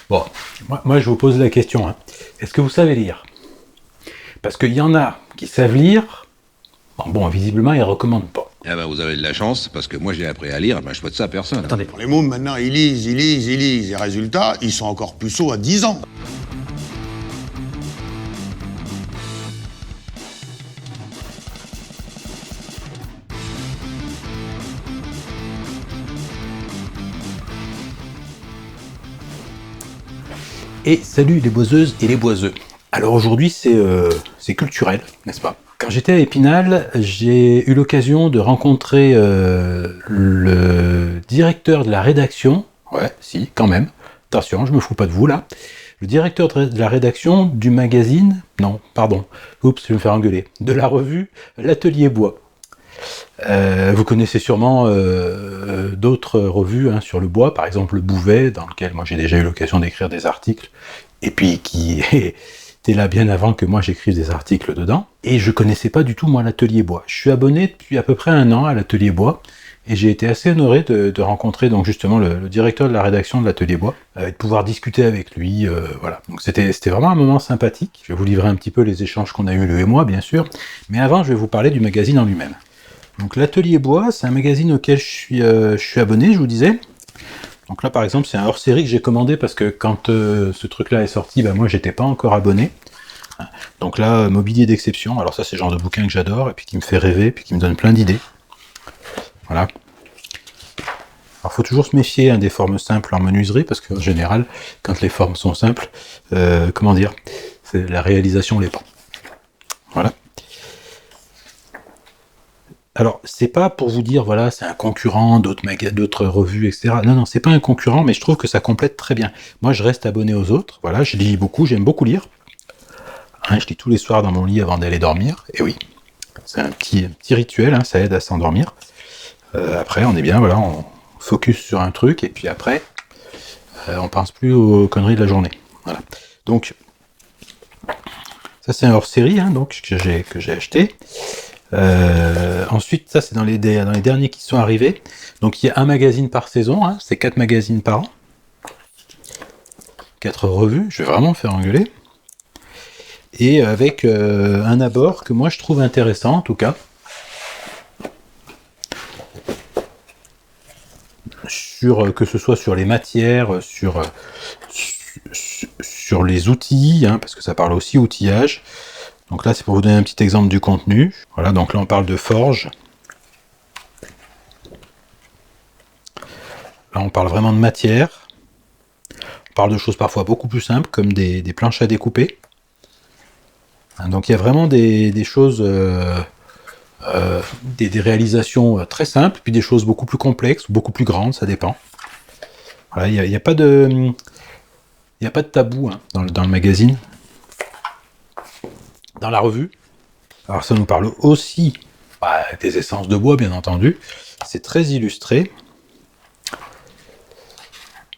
Bon, moi je vous pose la question, hein. Est-ce que vous savez lire? Parce qu'il y en a qui savent lire, bon, visiblement ils ne recommandent pas. Ah ben vous avez de la chance, parce que moi j'ai appris à lire, ben je souhaite ça à personne. Attendez. Les mômes, maintenant, ils lisent. Et résultat, ils sont encore puceaux à 10 ans. Et salut les boiseuses et les boiseux. Alors aujourd'hui c'est culturel, n'est-ce pas? Quand j'étais à Épinal, j'ai eu l'occasion de rencontrer le directeur de la rédaction, ouais, si, quand même, attention, je me fous pas de vous là, le directeur de la rédaction du magazine, non, pardon, oups, je vais me faire engueuler, de la revue L'Atelier Bois. Vous connaissez sûrement d'autres revues hein, sur le bois, par exemple le Bouvet, dans lequel moi j'ai déjà eu l'occasion d'écrire des articles, et puis qui était là bien avant que moi j'écrive des articles dedans. Et je connaissais pas du tout moi l'Atelier Bois. Je suis abonné depuis à peu près 1 an à l'Atelier Bois, et j'ai été assez honoré de rencontrer donc justement le directeur de la rédaction de l'Atelier Bois, et de pouvoir discuter avec lui, voilà. Donc c'était vraiment un moment sympathique. Je vais vous livrer un petit peu les échanges qu'on a eu lui et moi, bien sûr, mais avant je vais vous parler du magazine en lui-même. Donc l'Atelier Bois, c'est un magazine auquel je suis abonné, je vous disais. Donc là par exemple c'est un hors-série que j'ai commandé parce que quand ce truc-là est sorti, bah, moi j'étais pas encore abonné. Donc là, Mobilier d'exception, alors ça c'est le genre de bouquin que j'adore, et puis qui me fait rêver, puis qui me donne plein d'idées. Voilà. Alors faut toujours se méfier hein, des formes simples en menuiserie, parce qu'en général, quand les formes sont simples, comment dire, la réalisation l'est pas. Voilà. Alors, c'est pas pour vous dire, voilà, c'est un concurrent d'autres revues, etc. Non, non, c'est pas un concurrent, mais je trouve que ça complète très bien. Moi, je reste abonné aux autres, voilà, je lis beaucoup, j'aime beaucoup lire. Hein, je lis tous les soirs dans mon lit avant d'aller dormir, et oui, c'est un petit rituel, hein, ça aide à s'endormir. Après, on est bien, voilà, on focus sur un truc, et puis après, on pense plus aux conneries de la journée. Voilà. Donc, ça c'est un hors-série, hein, donc, que j'ai acheté. Ensuite, ça c'est dans les derniers qui sont arrivés. Donc il y a un magazine par saison, hein, c'est 4 magazines par an. 4 revues, je vais vraiment me faire engueuler. Et avec un abord que moi je trouve intéressant en tout cas. Que ce soit sur les matières, sur les outils, hein, parce que ça parle aussi outillage. Donc là, c'est pour vous donner un petit exemple du contenu. Voilà, donc là, on parle de forge. Là, on parle vraiment de matière. On parle de choses parfois beaucoup plus simples, comme des planches à découper. Donc il y a vraiment des choses, des réalisations très simples, puis des choses beaucoup plus complexes, ou beaucoup plus grandes, ça dépend. Voilà, il n'y a pas de tabou hein, dans le magazine. Dans la revue. Alors ça nous parle aussi des essences de bois, bien entendu. C'est très illustré.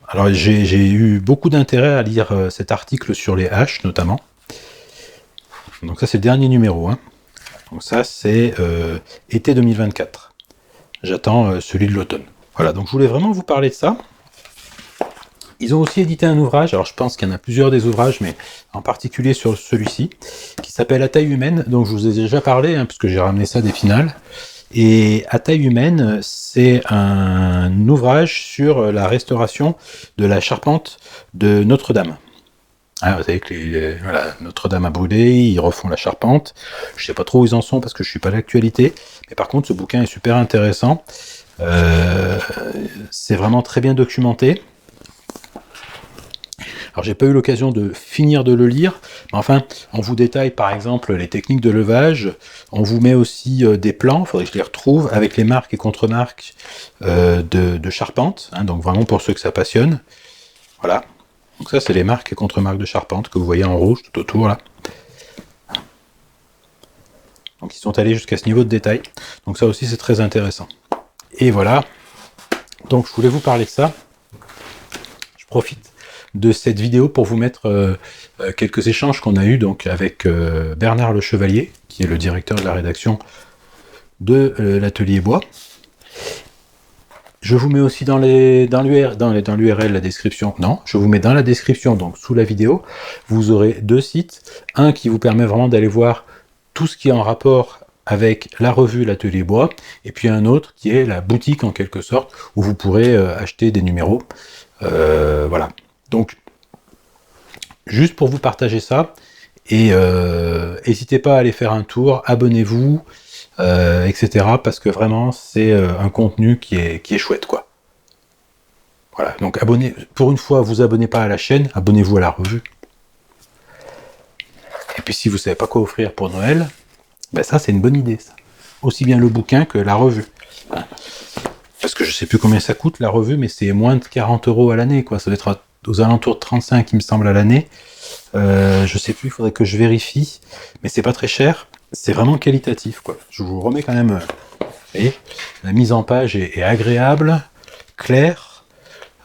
Alors j'ai eu beaucoup d'intérêt à lire cet article sur les haches, notamment. Donc ça, c'est le dernier numéro. Hein. Donc ça, c'est été 2024. J'attends celui de l'automne. Voilà, donc je voulais vraiment vous parler de ça. Ils ont aussi édité un ouvrage, alors je pense qu'il y en a plusieurs des ouvrages, mais en particulier sur celui-ci, qui s'appelle À taille humaine, donc je vous ai déjà parlé, hein, puisque j'ai ramené ça d'Épinal. Et À taille humaine, c'est un ouvrage sur la restauration de la charpente de Notre-Dame. Ah, vous savez que voilà, Notre-Dame a brûlé, ils refont la charpente. Je sais pas trop où ils en sont parce que je suis pas à l'actualité, mais par contre ce bouquin est super intéressant. C'est vraiment très bien documenté. Alors j'ai pas eu l'occasion de finir de le lire, mais enfin, on vous détaille par exemple les techniques de levage, on vous met aussi des plans, il faudrait que je les retrouve, avec les marques et contre-marques de charpente, hein, donc vraiment pour ceux que ça passionne. Voilà, donc ça c'est les marques et contre-marques de charpente que vous voyez en rouge tout autour là. Donc ils sont allés jusqu'à ce niveau de détail, donc ça aussi c'est très intéressant. Et voilà, donc je voulais vous parler de ça, je profite de cette vidéo pour vous mettre quelques échanges qu'on a eus donc avec Bernard Le Chevalier, qui est le directeur de la rédaction de l'Atelier Bois. Je vous mets aussi dans l'URL la description. Non, je vous mets dans la description, donc sous la vidéo, vous aurez 2 sites. Un qui vous permet vraiment d'aller voir tout ce qui est en rapport avec la revue L'Atelier Bois, et puis un autre qui est la boutique en quelque sorte, où vous pourrez acheter des numéros. Voilà. Donc, juste pour vous partager ça, et n'hésitez pas à aller faire un tour, abonnez-vous, etc. Parce que vraiment, c'est un contenu qui est chouette, quoi. Voilà, donc pour une fois, vous abonnez pas à la chaîne, abonnez-vous à la revue. Et puis si vous savez pas quoi offrir pour Noël, ben ça c'est une bonne idée, ça. Aussi bien le bouquin que la revue. Parce que je sais plus combien ça coûte la revue, mais c'est moins de 40 € à l'année, quoi. Ça doit être aux alentours de 35, il me semble, à l'année. Je sais plus, il faudrait que je vérifie, mais c'est pas très cher. C'est vraiment qualitatif, quoi. Je vous remets quand même. Vous voyez, la mise en page est agréable, claire.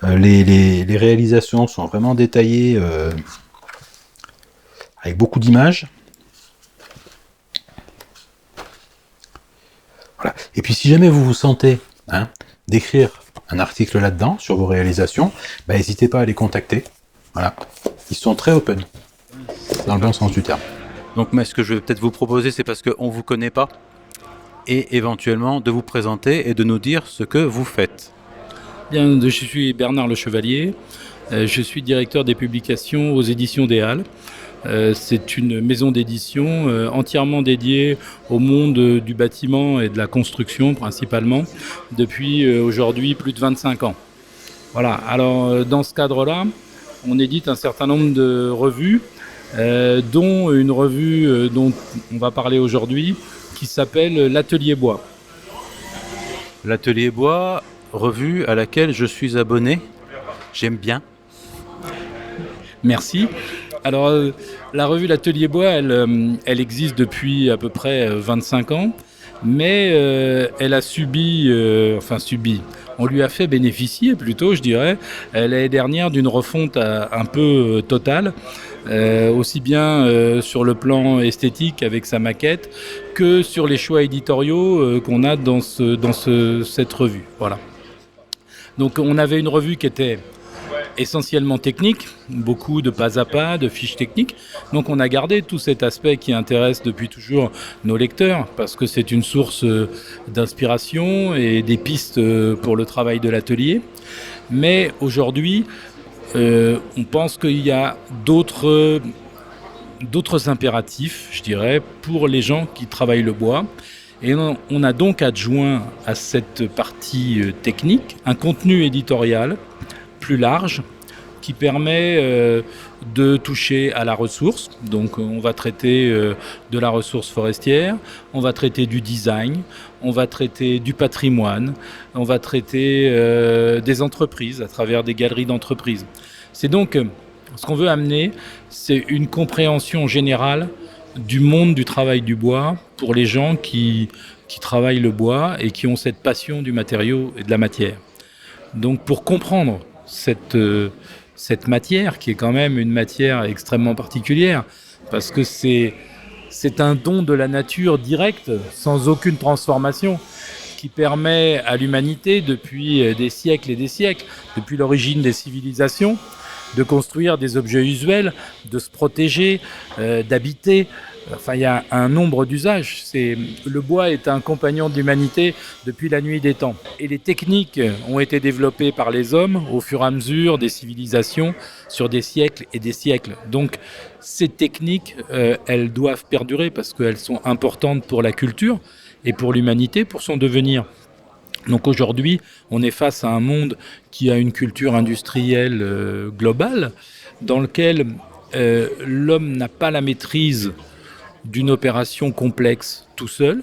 Les réalisations sont vraiment détaillées, avec beaucoup d'images. Voilà. Et puis si jamais vous vous sentez d'écrire un article là-dedans sur vos réalisations, bah, n'hésitez pas à les contacter. Voilà. Ils sont très open, dans le bon sens du terme. Donc moi, ce que je vais peut-être vous proposer, c'est parce qu'on ne vous connaît pas, et éventuellement de vous présenter et de nous dire ce que vous faites. Bien, je suis Bernard Le Chevalier, je suis directeur des publications aux éditions des Halles. C'est une maison d'édition entièrement dédiée au monde du bâtiment et de la construction principalement, depuis aujourd'hui plus de 25 ans. Voilà, alors dans ce cadre-là, on édite un certain nombre de revues, dont une revue dont on va parler aujourd'hui, qui s'appelle L'Atelier Bois. L'Atelier Bois, revue à laquelle je suis abonné, j'aime bien. Merci. Alors, la revue L'Atelier Bois, elle existe depuis à peu près 25 ans, mais elle a subi, on lui a fait bénéficier plutôt, je dirais, l'année dernière d'une refonte un peu totale, aussi bien sur le plan esthétique avec sa maquette que sur les choix éditoriaux qu'on a dans cette revue. Voilà. Donc on avait une revue qui était essentiellement technique, beaucoup de pas à pas, de fiches techniques. Donc on a gardé tout cet aspect qui intéresse depuis toujours nos lecteurs, parce que c'est une source d'inspiration et des pistes pour le travail de l'atelier. Mais aujourd'hui, on pense qu'il y a d'autres impératifs, je dirais, pour les gens qui travaillent le bois. Et on a donc adjoint à cette partie technique un contenu éditorial plus large qui permet de toucher à la ressource. Donc on va traiter de la ressource forestière, on va traiter du design, on va traiter du patrimoine, on va traiter des entreprises à travers des galeries d'entreprises. C'est donc ce qu'on veut amener, c'est une compréhension générale du monde du travail du bois pour les gens qui travaillent le bois et qui ont cette passion du matériau et de la matière. Donc pour comprendre cette matière, qui est quand même une matière extrêmement particulière, parce que c'est un don de la nature direct, sans aucune transformation, qui permet à l'humanité, depuis des siècles et des siècles, depuis l'origine des civilisations, de construire des objets usuels, de se protéger, d'habiter. Enfin, il y a un nombre d'usages. Le bois est un compagnon de l'humanité depuis la nuit des temps. Et les techniques ont été développées par les hommes au fur et à mesure des civilisations sur des siècles et des siècles. Donc, ces techniques, elles doivent perdurer parce qu'elles sont importantes pour la culture et pour l'humanité, pour son devenir. Donc aujourd'hui, on est face à un monde qui a une culture industrielle globale, dans lequel l'homme n'a pas la maîtrise d'une opération complexe tout seul,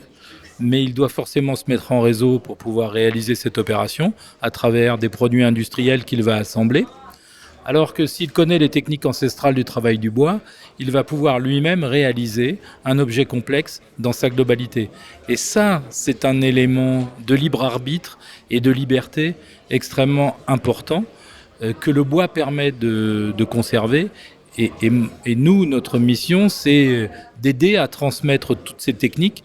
mais il doit forcément se mettre en réseau pour pouvoir réaliser cette opération à travers des produits industriels qu'il va assembler. Alors que s'il connaît les techniques ancestrales du travail du bois, il va pouvoir lui-même réaliser un objet complexe dans sa globalité. Et ça, c'est un élément de libre arbitre et de liberté extrêmement important que le bois permet de conserver. Et nous, notre mission, c'est d'aider à transmettre toutes ces techniques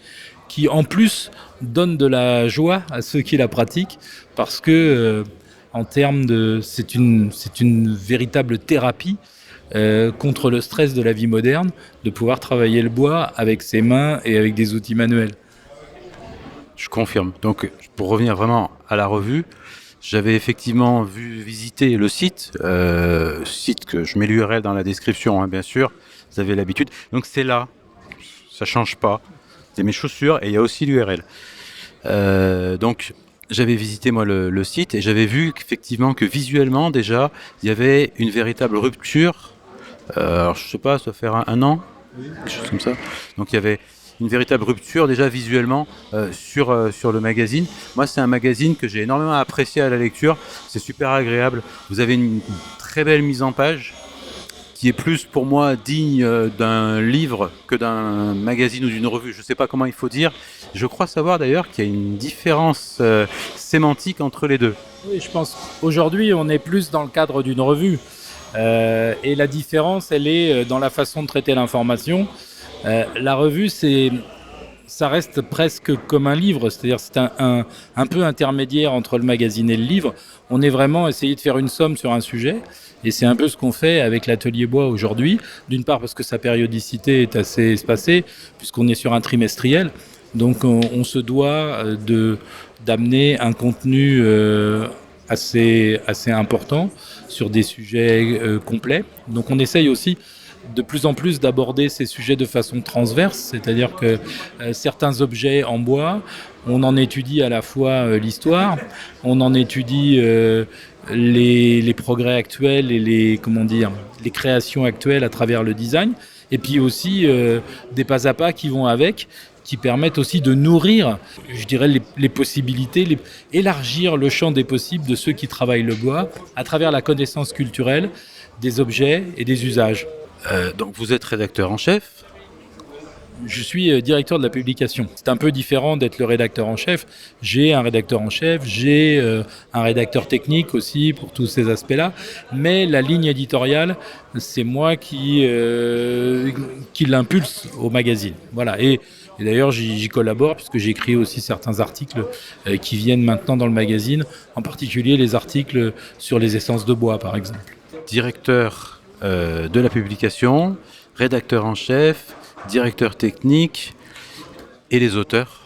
qui en plus donne de la joie à ceux qui la pratiquent, parce que en termes de, c'est une véritable thérapie contre le stress de la vie moderne, de pouvoir travailler le bois avec ses mains et avec des outils manuels. Je confirme. Donc, pour revenir vraiment à la revue, j'avais effectivement visiter le site que je mets l'URL dans la description, hein, bien sûr. Vous avez l'habitude. Donc, c'est là. Ça change pas. C'est mes chaussures et il y a aussi l'URL. Donc, j'avais visité moi le site et j'avais vu qu'effectivement que visuellement déjà, il y avait une véritable rupture. Alors, je sais pas, ça va faire un an, quelque chose comme ça. Donc, il y avait une véritable rupture déjà visuellement sur le magazine. Moi, c'est un magazine que j'ai énormément apprécié à la lecture. C'est super agréable. Vous avez une très belle mise en page qui est plus pour moi digne d'un livre que d'un magazine ou d'une revue. Je ne sais pas comment il faut dire. Je crois savoir d'ailleurs qu'il y a une différence sémantique entre les deux. Oui, je pense qu'aujourd'hui, on est plus dans le cadre d'une revue. Et la différence, elle est dans la façon de traiter l'information. La revue, ça reste presque comme un livre, c'est-à-dire c'est un peu intermédiaire entre le magazine et le livre. On est vraiment essayé de faire une somme sur un sujet, et c'est un peu ce qu'on fait avec l'Atelier Bois aujourd'hui. D'une part parce que sa périodicité est assez espacée, puisqu'on est sur un trimestriel, donc on se doit d'amener un contenu assez important sur des sujets complets. Donc on essaye aussi de plus en plus d'aborder ces sujets de façon transverse, c'est-à-dire que certains objets en bois, on en étudie à la fois l'histoire, on en étudie les progrès actuels et les créations actuelles à travers le design, et puis aussi des pas à pas qui vont avec, qui permettent aussi de nourrir, je dirais, les possibilités, élargir le champ des possibles de ceux qui travaillent le bois à travers la connaissance culturelle des objets et des usages. Donc vous êtes rédacteur en chef. Je suis directeur de la publication. C'est un peu différent d'être le rédacteur en chef. J'ai un rédacteur en chef, j'ai un rédacteur technique aussi pour tous ces aspects-là. Mais la ligne éditoriale, c'est moi qui l'impulse au magazine. Voilà. Et d'ailleurs, j'y collabore puisque j'écris aussi certains articles qui viennent maintenant dans le magazine, en particulier les articles sur les essences de bois, par exemple. Directeur de la publication, rédacteur en chef, directeur technique et les auteurs.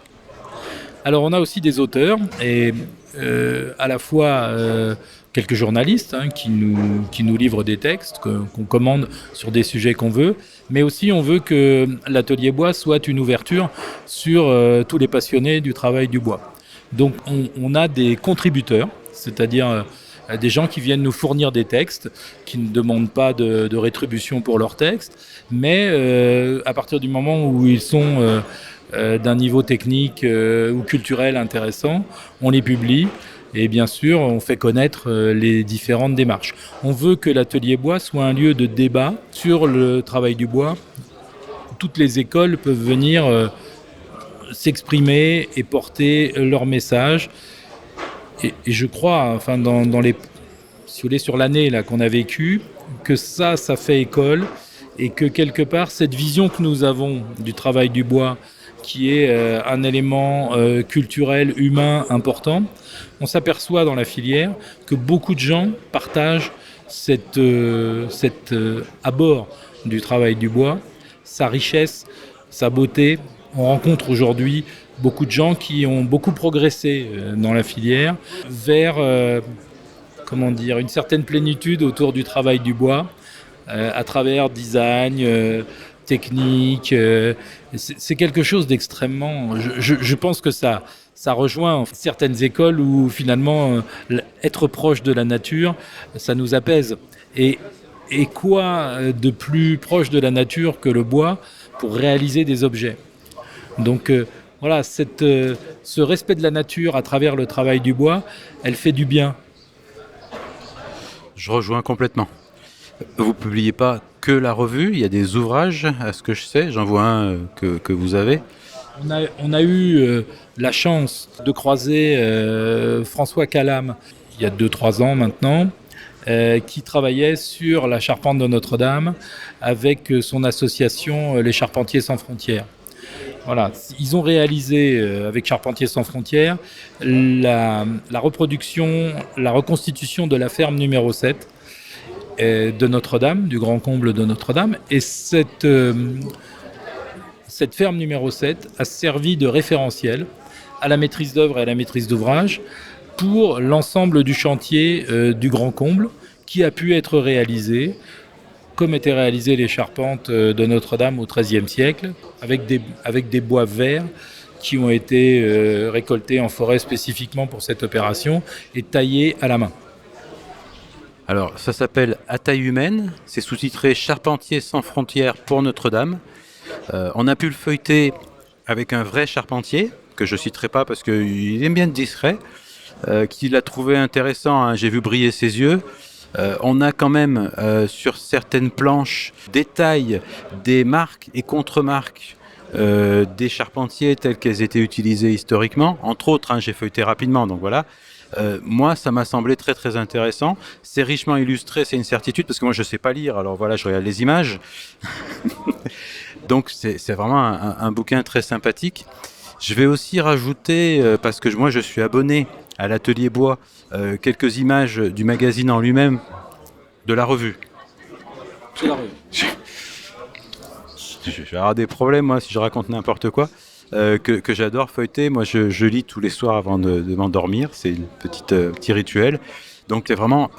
Alors on a aussi des auteurs et à la fois quelques journalistes qui nous livrent des textes qu'on commande sur des sujets qu'on veut, mais aussi on veut que l'Atelier Bois soit une ouverture sur tous les passionnés du travail du bois. Donc on a des contributeurs, c'est-à-dire des gens qui viennent nous fournir des textes, qui ne demandent pas de rétribution pour leurs textes, mais à partir du moment où ils sont d'un niveau technique ou culturel intéressant, on les publie et bien sûr on fait connaître les différentes démarches. On veut que l'Atelier Bois soit un lieu de débat sur le travail du bois. Toutes les écoles peuvent venir s'exprimer et porter leur message. Et je crois, enfin, si vous voulez, sur l'année là, qu'on a vécue, que ça fait école et que quelque part, cette vision que nous avons du travail du bois, qui est un élément culturel, humain important, on s'aperçoit dans la filière que beaucoup de gens partagent cet abord du travail du bois, sa richesse, sa beauté. On rencontre aujourd'hui beaucoup de gens qui ont beaucoup progressé dans la filière vers une certaine plénitude autour du travail du bois à travers design, technique. C'est quelque chose d'extrêmement... Je pense que ça rejoint certaines écoles où finalement être proche de la nature, ça nous apaise. Et quoi de plus proche de la nature que le bois pour réaliser des objets ? Donc voilà, ce respect de la nature à travers le travail du bois, elle fait du bien. Je rejoins complètement. Vous ne publiez pas que la revue, il y a des ouvrages, à ce que je sais, j'en vois un que vous avez. On a eu la chance de croiser François Calam, il y a 2-3 ans maintenant, qui travaillait sur la charpente de Notre-Dame avec son association Les Charpentiers sans frontières. Voilà, ils ont réalisé avec Charpentiers sans frontières la reproduction, la reconstitution de la ferme numéro 7 de Notre-Dame, du Grand Comble de Notre-Dame. Et cette ferme numéro 7 a servi de référentiel à la maîtrise d'œuvre et à la maîtrise d'ouvrage pour l'ensemble du chantier du Grand Comble qui a pu être réalisé comme étaient réalisées les charpentes de Notre-Dame au XIIIe siècle, avec des bois verts qui ont été récoltés en forêt spécifiquement pour cette opération et taillés à la main. Alors, ça s'appelle À taille humaine, c'est sous-titré Charpentiers sans frontières pour Notre-Dame. On a pu le feuilleter avec un vrai charpentier, que je ne citerai pas parce qu'il est bien discret, qui l'a trouvé intéressant, hein, j'ai vu briller ses yeux. On a quand même sur certaines planches des tailles, des marques et contre-marques des charpentiers telles qu'elles étaient utilisées historiquement. Entre autres, hein, j'ai feuilleté rapidement, donc voilà. Moi, ça m'a semblé très très intéressant. C'est richement illustré, c'est une certitude, parce que moi je ne sais pas lire, alors voilà, je regarde les images. Donc c'est vraiment un bouquin très sympathique. Je vais aussi rajouter, parce que moi je suis abonné à l'Atelier Bois, quelques images du magazine en lui-même, de la revue. C'est la revue. Je vais avoir des problèmes, moi, si je raconte n'importe quoi, que j'adore feuilleter. Moi, je lis tous les soirs avant de m'endormir. C'est un petit rituel. Donc,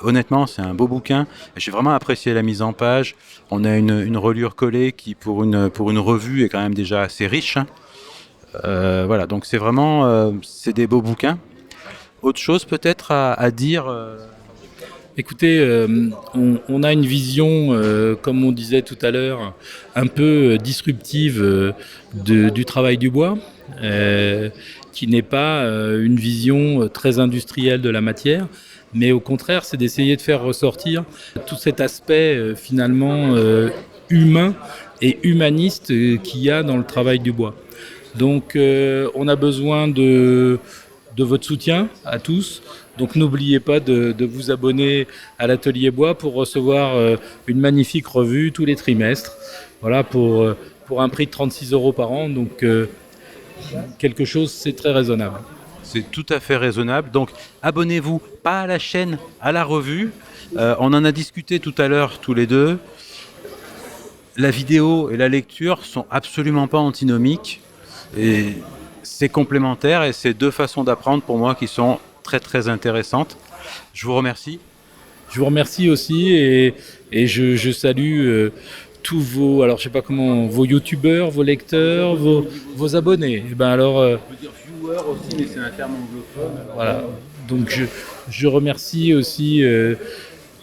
honnêtement, c'est un beau bouquin. J'ai vraiment apprécié la mise en page. On a une reliure collée qui, pour une revue, est quand même déjà assez riche. Hein. Voilà, donc c'est vraiment c'est des beaux bouquins. Autre chose peut-être à dire Écoutez, on a une vision, comme on disait tout à l'heure, un peu disruptive du travail du bois, qui n'est pas une vision très industrielle de la matière, mais au contraire, c'est d'essayer de faire ressortir tout cet aspect finalement humain et humaniste qu'il y a dans le travail du bois. Donc on a besoin de votre soutien à tous. Donc n'oubliez pas de vous abonner à l'Atelier Bois pour recevoir une magnifique revue tous les trimestres. Voilà, pour un prix de 36 € par an. Donc quelque chose, c'est très raisonnable. C'est tout à fait raisonnable. Donc abonnez-vous, pas à la chaîne, à la revue. On en a discuté tout à l'heure tous les deux. La vidéo et la lecture sont absolument pas antinomiques. Et c'est complémentaire et c'est deux façons d'apprendre pour moi qui sont très très intéressantes. Je vous remercie. Je vous remercie aussi et je salue tous vos, alors je sais pas comment, vos youtubeurs, vos lecteurs, vos abonnés. Et ben alors, On peut dire viewer aussi, mais c'est un terme anglophone. Voilà. Donc je remercie aussi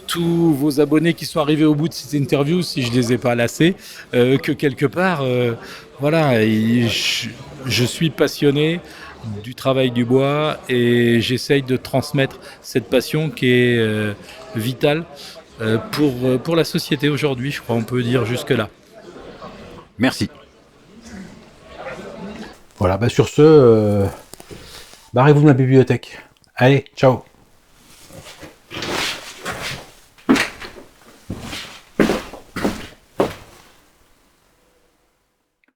tous vos abonnés qui sont arrivés au bout de cette interview, si je les ai pas lassés, que quelque part, voilà, je suis passionné du travail du bois et j'essaye de transmettre cette passion qui est vitale pour la société aujourd'hui, je crois on peut dire jusque-là. Merci. Voilà, sur ce, barrez-vous de ma bibliothèque. Allez, ciao.